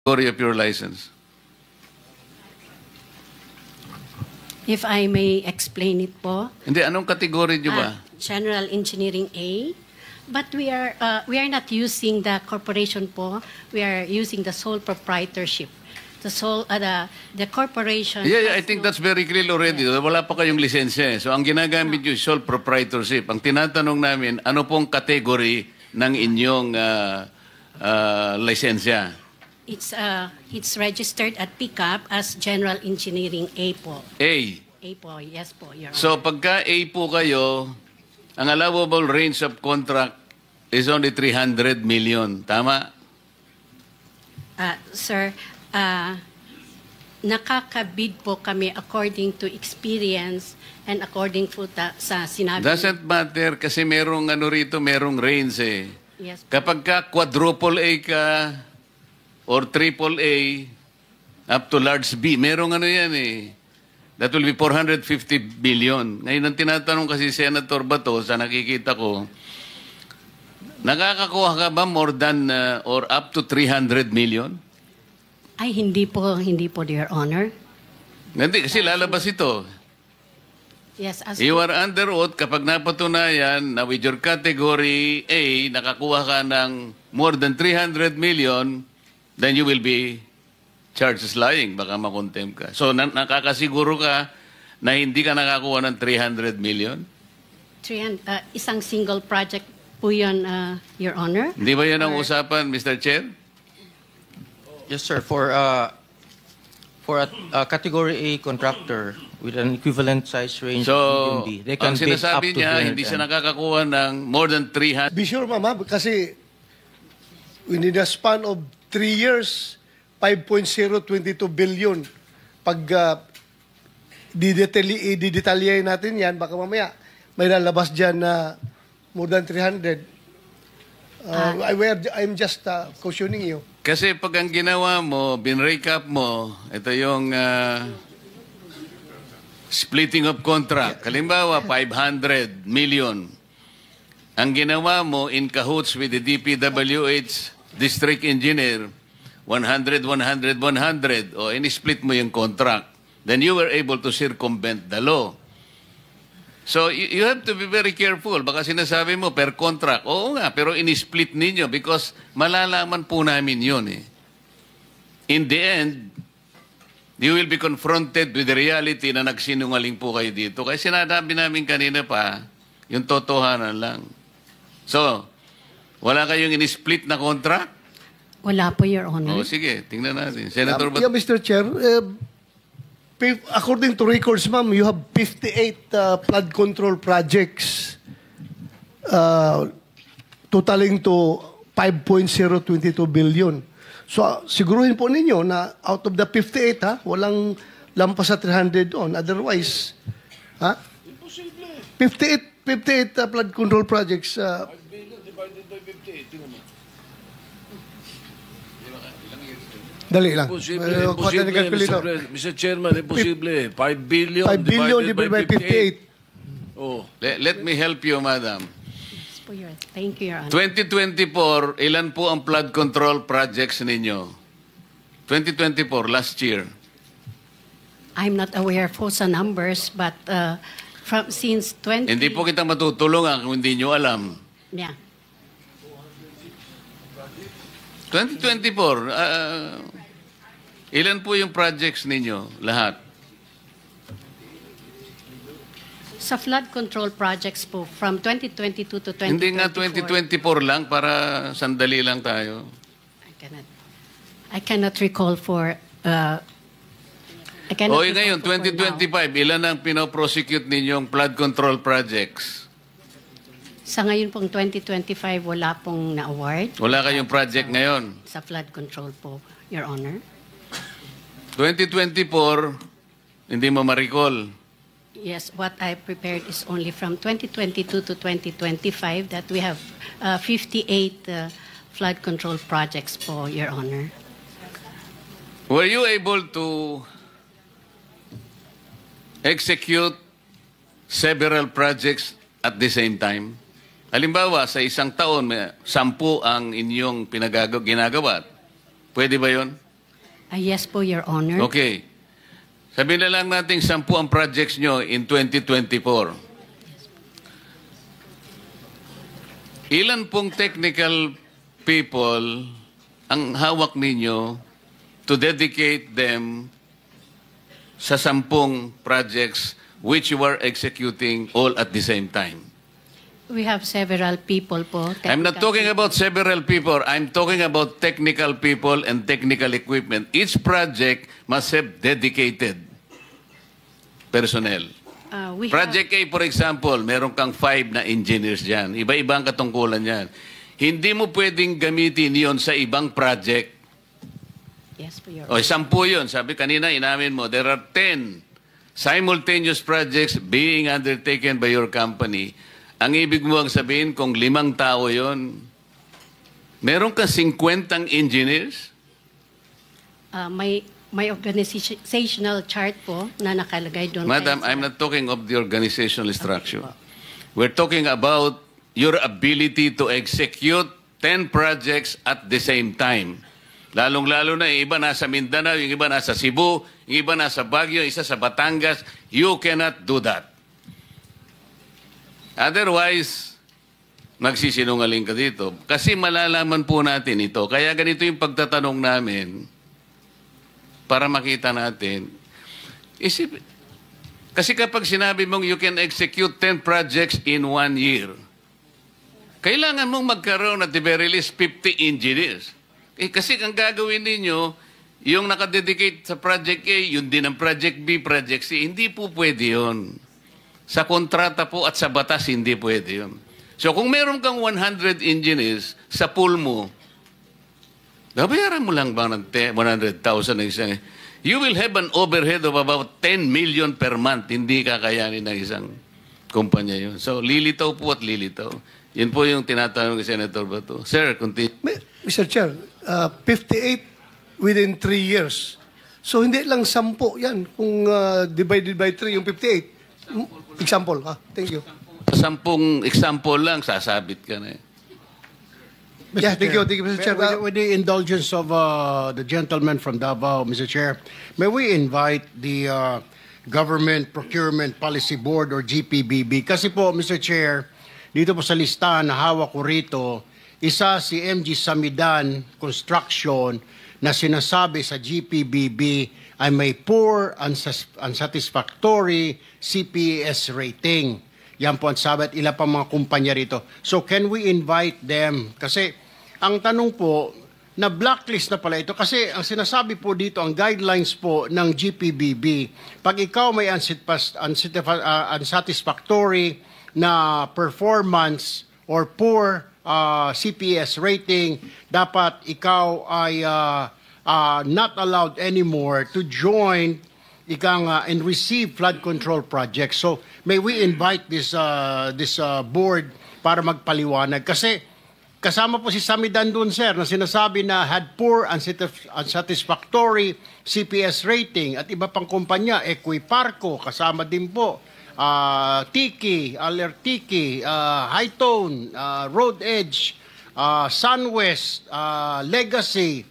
category of your license? If I may explain it po. Hindi, anong category nyo ba? General Engineering A. But we are not using the corporation po. We are using the sole proprietorship. The corporation. Yeah, I think that's very clear already. Yeah. Wala pa kayong lisensya. So ang ginagamit nyo is sole proprietorship. Ang tinatanong namin, ano pong category ng inyong lisensya? It's registered at PICAP as General Engineering A po. A. A po, yes po, Your Honor. So pagka A po kayo, ang allowable range of contract is only 300 million. Tama? Sir, nakakabid po kami according to experience and according po sa sinabi. Doesn't matter kasi merong rito, merong range eh. Yes. Kapag ka quadruple A ka or triple A up to large B, merong yan eh. That will be 450 billion. Ngayon ang tinatanong kasi Senator Bato, sa nakikita ko, nakakakuha ka ba more than or up to 300 million? Ay, hindi po, Your Honor. Hindi, kasi lalabas ito. Yes, as You are under oath kapag napatunayan na with your category A, nakakuha ka ng more than 300 million, then you will be charged as lying. Baka makontempt ka. So, nakakasiguro ka na hindi ka nakakuha ng 300 million? Isang single project po yun, Your Honor. Hindi ba yan ang usapan, Mr. Chair? Yes, sir. For a category A contractor with an equivalent size range So, of B, they can ang bid up sinasabi to niya, 300 hindi siya nakakakuha ng more than 300. Be sure, Mama, kasi within a span of 3 years, 5.022 billion. Pag didetalyahin natin yan, baka mamaya may lalabas dyan na more than 300. I'm just cautioning you. Kasi pag ang ginawa mo, binrecap mo, ito yung splitting of contract. Halimbawa, 500 million. Ang ginawa mo in cahoots with the DPWH district engineer, 100, 100, 100, o in-split mo yung contract. Then you were able to circumvent the law. So you have to be very careful. Baka sinasabi mo per contract. Oo nga, pero in-split ninyo because malalaman po namin yun eh. In the end, you will be confronted with the reality na nagsinungaling po kayo dito. Kaya sinasabi namin kanina pa, yung totohanan lang. So, wala kayong in-split na contract? Wala po, Your Honor. Oh, sige, tingnan natin. Senator Yeah, Mr. Chair, according to records, ma'am, you have 58 flood control projects totaling to 5.022 billion. So, siguruhin po ninyo na out of the 58, walang lampas sa 300 doon. Otherwise, 58 flood control projects. 5 billion divided by 58, tingnan mo. Dali lang. Mr. Chairman, imposible. 5 billion, 5 billion divided by 58. Oh. Let me help you, madam. Thank you, Your Honor. 2024, ilan po ang flood control projects ninyo? 2024, last year. I'm not aware po sa numbers, but since 20... Hindi po kita matutulungan kung hindi nyo alam. Yeah. 2024, ilan po yung projects ninyo? Lahat? Sa flood control projects po, from 2022 to 2024... Hindi nga 2024 lang, para sandali lang tayo. I cannot recall for... I cannot O ngayon, 2025, ilan ang pinoprosecute ninyong flood control projects? Sa ngayon pong 2025, wala pong na-award. Wala kayong project ngayon? Sa flood control po, Your Honor. 2024, hindi mo ma-recall. Yes, what I prepared is only from 2022 to 2025 that we have 58 flood control projects po, Your Honor. Were you able to execute several projects at the same time? Halimbawa, sa isang taon, 10 ang inyong ginagawa. Pwede ba yon? Yes po, Your Honor. Okay. Sabihin na lang natin 10 ang projects nyo in 2024. Ilan pong technical people ang hawak ninyo to dedicate them sa 10 projects which you are executing all at the same time? We have several people po. I'm not talking about several people. I'm talking about technical people and technical equipment. Each project must have dedicated personnel. We Project A, for example, meron kang 5 na engineers dyan. Iba-ibang katungkulan yan. Hindi mo pwedeng gamitin yon sa ibang project. Yes po, Your O, Honor. 10 yun. Sabi kanina, inamin mo, there are 10 simultaneous projects being undertaken by your company. Ang ibig mo ang sabihin, kung 5 tao yon, meron ka 50 engineers? May organizational chart po na nakalagay doon. Madam, I'm not talking of the organizational structure. We're talking about your ability to execute 10 projects at the same time. Lalong-lalo na, yung iba nasa Mindanao, yung iba nasa Cebu, yung iba nasa Baguio, isa sa Batangas. You cannot do that. Otherwise, magsisinungaling ka dito. Kasi malalaman po natin ito. Kaya ganito yung pagtatanong namin para makita natin. Kasi kapag sinabi mong you can execute 10 projects in 1 year, kailangan mong magkaroon at the very least 50 engineers. Kasi ang gagawin ninyo, yung nakadedicate sa Project A, yun din ang Project B, Project C. Hindi po pwede yun. Sa kontrata po at sa batas, hindi pwede yun. So kung meron kang 100 engineers sa pool mo, babayaran mo lang ba ng 100,000 na isang... You will have an overhead of about 10 million per month. Hindi kakayanin ng isang kumpanya yun. So lilitaw po at lilitaw. Yun po yung tinatanong ni Senator Bato. Sir, continue. Mr. Chair, 58 within 3 years. So hindi lang 10 yan kung divided by 3 yung 58. Example, ha? Thank you. Sa 10 example lang, sasabit ka na eh. Yeah, thank you, Mr. Chair. With the indulgence of the gentleman from Davao, Mr. Chair, may we invite the Government Procurement Policy Board or GPBB? Kasi po, Mr. Chair, dito po sa listahan na hawak ko rito, isa si MG Samidan Construction na sinasabi sa GPBB ay may poor, unsatisfactory CPS rating. Yan po ang sabi at ilan pa mga kumpanya rito. So can we invite them? Kasi ang tanong po, na blacklist na pala ito. Kasi ang sinasabi po dito, ang guidelines po ng GPBB, pag ikaw may unsatisfactory na performance or poor CPS rating, dapat ikaw ay not allowed anymore to join and receive flood control projects. So may we invite this board para magpaliwanag? Kasi kasama po si Samidan dun, sir, na sinasabi na had poor, unsatisfactory CPS rating at iba pang kumpanya, Equiparco, kasama din po, Tiki, Alertiki, Hightone, Road Edge, Sunwest, Legacy,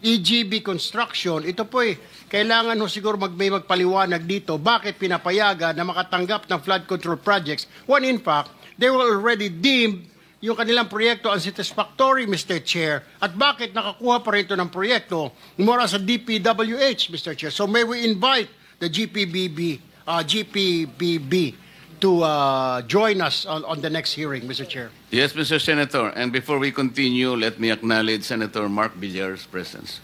EGB Construction. Ito po kailangan siguro may magpaliwanag dito bakit pinapayagan na makatanggap ng flood control projects when in fact they were already deemed yung kanilang proyekto unsatisfactory, Mr. Chair, at bakit nakakuha pa rito ng proyekto mula sa DPWH, Mr. Chair. So may we invite the GPBB to join us on the next hearing, Mr. Chair. Yes, Mr. Senator. And before we continue, let me acknowledge Senator Mark Villar's presence.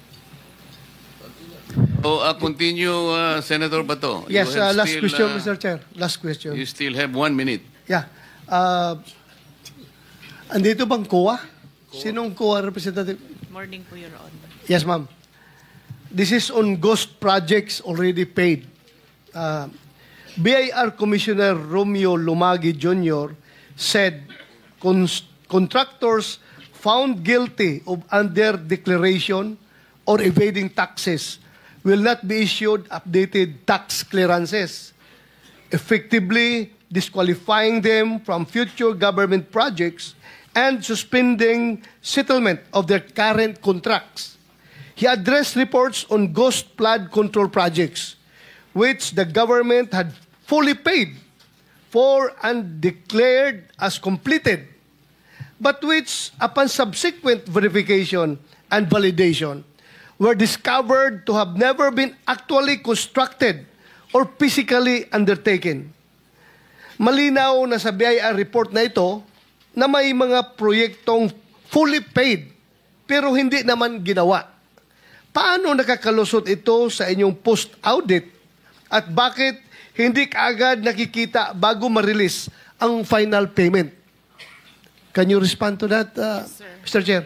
Continue, Senator Bato. Yes, last question, Mr. Chair. Last question. You still have 1 minute. Yeah. Andito bang COA? Sinong COA representative? Morning po, Your Honor. Yes, ma'am. This is on ghost projects already paid. BIR Commissioner Romeo Lumagi Jr. said contractors found guilty of under-declaration or evading taxes will not be issued updated tax clearances, effectively disqualifying them from future government projects and suspending settlement of their current contracts. He addressed reports on ghost flood control projects, which the government had fully paid for and declared as completed, but which, upon subsequent verification and validation, were discovered to have never been actually constructed or physically undertaken. Malinaw na sa BIR report na ito na may mga proyektong fully paid pero hindi naman ginawa. Paano nakakalusot ito sa inyong post-audit at bakit hindi kaagad nakikita bago ma-release ang final payment? Can you respond to that, Mr. Chair?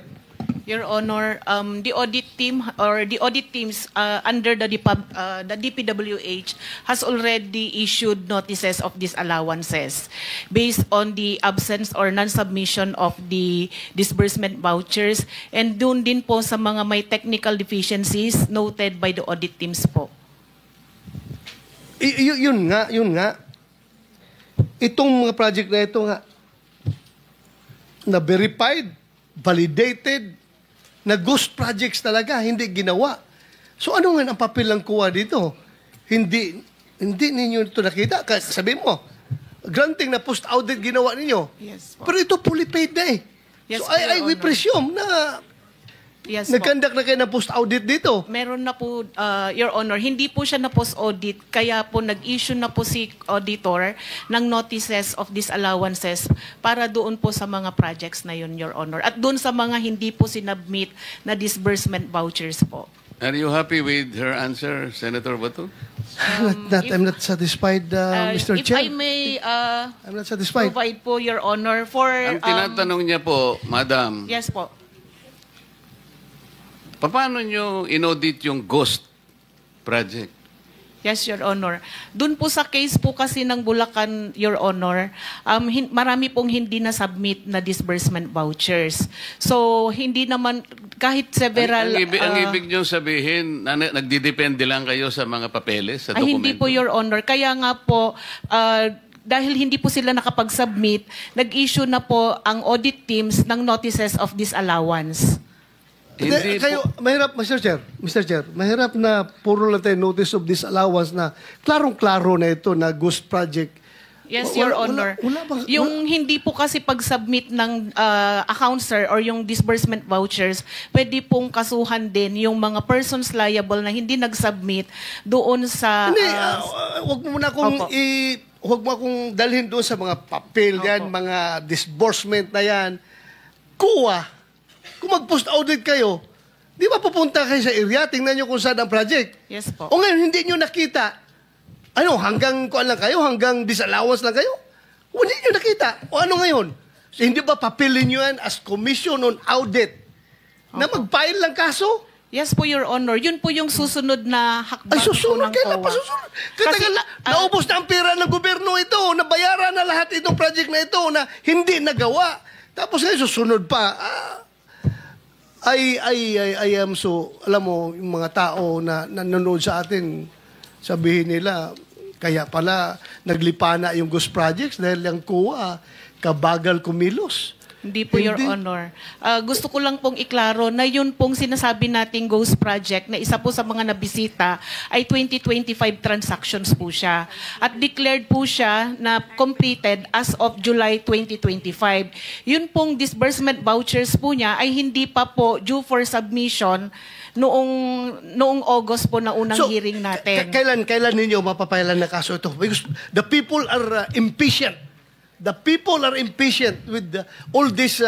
Your Honor, the audit team or the audit teams under the DPWH has already issued notices of disallowances based on the absence or non-submission of the disbursement vouchers, and dun din po sa mga may technical deficiencies noted by the audit teams po. Yun nga. Itong mga project na ito nga, na verified, validated, na ghost projects talaga, hindi ginawa. So ano nga ang papel ng kuha dito? Hindi ninyo ito nakita. Sabi mo, granting na post-audit ginawa ninyo. Yes po. Pero ito fully paid na eh. Yes so po, Your we Honor. presume na Yes po. nag-conduct na kayo ng post-audit dito. Meron na po, Your Honor, hindi po siya na post-audit, kaya po nag-issue na po si auditor ng notices of disallowances para doon po sa mga projects na yun, Your Honor. At doon sa mga hindi po sinubmit na disbursement vouchers po. Are you happy with her answer, Senator Bato? I'm not satisfied, Mr. If Chair. I may I'm not satisfied. provide po, Your Honor, for... Ang tinatanong niya po, Madam, Yes po. paano nyo inaudit yung ghost project? Yes, Your Honor. Doon po sa case po kasi ng Bulacan, Your Honor, marami pong hindi na-submit na disbursement vouchers. So, hindi naman, kahit several... Ang ibig nyo sabihin, nagdidepende lang kayo sa mga papeles, sa ay, dokumento? hindi po, Your Honor. Kaya nga po, dahil hindi po sila nakapag-submit, nag-issue na po ang audit teams ng notices of disallowance. Hindi Kayo, mahirap, Mr. Chair, mahirap na puro lang tayo notice of disallowance na klarong-klaro na ito na ghost project. Yes, Your Honor. Yung hindi po kasi pag-submit ng account, sir, or yung disbursement vouchers, pwede pong kasuhan din yung mga persons liable na hindi nag-submit doon sa... Hindi, wag mo na akong Opo. huwag mo akong dalhin doon sa mga papel yan, Opo. mga disbursement na yan. Kuha. Kung mag-post-audit kayo, di ba pupunta kayo sa area, tingnan nyo kung saan ang project. Yes po. O ngayon, hindi nyo nakita. Ano, hanggang kuan lang kayo? Hanggang disallowance lang kayo? O hindi nyo nakita. O ano ngayon? So, hindi ba papilin nyo yan as commission on audit na mag-file lang kaso? Yes po, Your Honor. Yun po yung susunod na hakbang Ay, susunod. po ng Kailan COA. pa susunod? Kasi, Naubos na ang pera ng gobyerno ito. Nabayaran na lahat itong project na ito na hindi nagawa. Tapos ngayon, susunod pa. I am so, alam mo, yung mga tao na nanonood sa atin, sabihin nila, kaya pala naglipana yung ghost projects dahil yung kuha, kabagal kumilos. Hindi po, Your Hindi. Honor. Gusto ko lang pong iklaro na yun pong sinasabi nating Ghost Project na isa po sa mga nabisita ay 2025 transactions po siya. At declared po siya na completed as of July 2025. Yun pong disbursement vouchers po niya ay hindi pa po due for submission noong August po na unang hearing natin. Kailan ninyo mapapailan na kaso ito? Because the people are impatient. The people are impatient with all this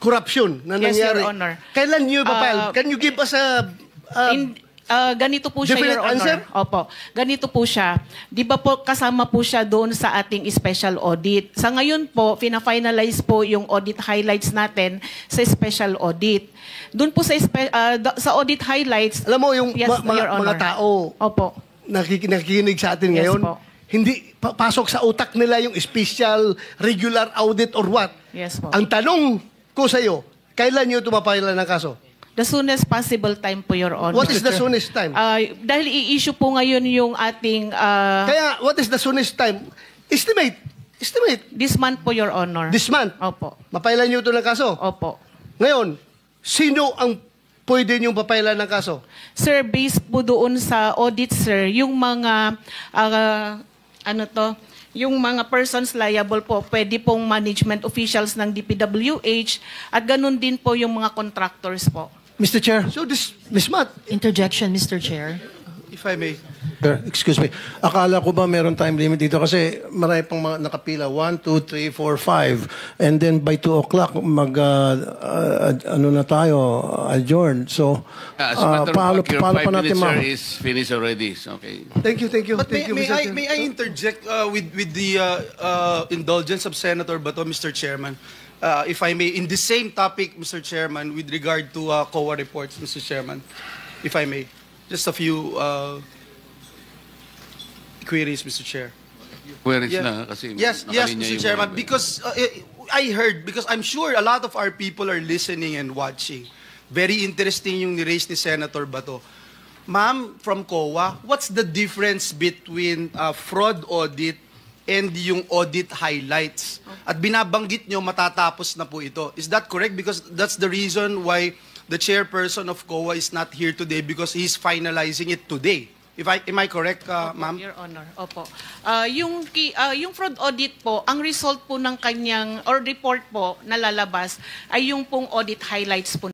corruption na Yes, nangyari. Your Honor. Kailan nyo ipapile? Can you give us a... Ganito po siya, definite Your Honor. answer? Opo. Ganito po siya. Di ba po kasama po siya doon sa ating special audit. Sa ngayon po, fina-finalize po yung audit highlights natin sa special audit. Doon po sa audit highlights, alam mo, yung Yes, Your mga Honor. tao Opo. nakikinig sa atin Yes ngayon, po. hindi pasok sa utak nila yung special, regular audit or what. Yes po. Ang tanong ko sa iyo, kailan nyo tumapailan ng kaso? The soonest possible time po, Your Honor. What is the soonest time? Dahil i-issue po ngayon yung ating Kaya, what is the soonest time? Estimate. this month po, Your Honor. This month. Opo. Mapailan nyo ito ng kaso. Opo. Ngayon, sino ang pwede niyong papailan ng kaso? Sir, based po doon sa audit, sir, yung mga, yung mga persons liable po, pwede pong management officials ng DPWH at ganun din po yung mga contractors po. Mr. Chair, So this, Ms. Mat, Interjection, Mr. Chair. if I may. Excuse me. Akala ko ba meron time limit dito kasi marami pang mga nakapila. 1, 2, 3, 4, 5. And then by 2 o'clock, ano na tayo, adjourn. So, As a matter of fact, your paano 5 pa natin minutes, sir, is finished already. So, okay. thank you. But Thank you, may Mr. I, Chair. may I interject with the indulgence of Senator Bato, Mr. Chairman? If I may, in the same topic, Mr. Chairman, with regard to COA reports, Mr. Chairman, if I may, just a few queries, Mr. Chair. Where is Yeah. na? Kasi Yes, nakalinya Mr. yung Chairman, mga- because I heard, because I'm sure a lot of our people are listening and watching. Very interesting yung ni-raise ni Senator Bato. Ma'am, from COA, what's the difference between fraud audit and yung audit highlights? At binabanggit nyo, matatapos na po ito. Is that correct? Because that's the reason why the chairperson of COA is not here today, because he's finalizing it today. Am I correct, ma'am? Your Honor, opo. Yung fraud audit po, ang result po ng kanyang, or report po na lalabas, ay yung pong audit highlights po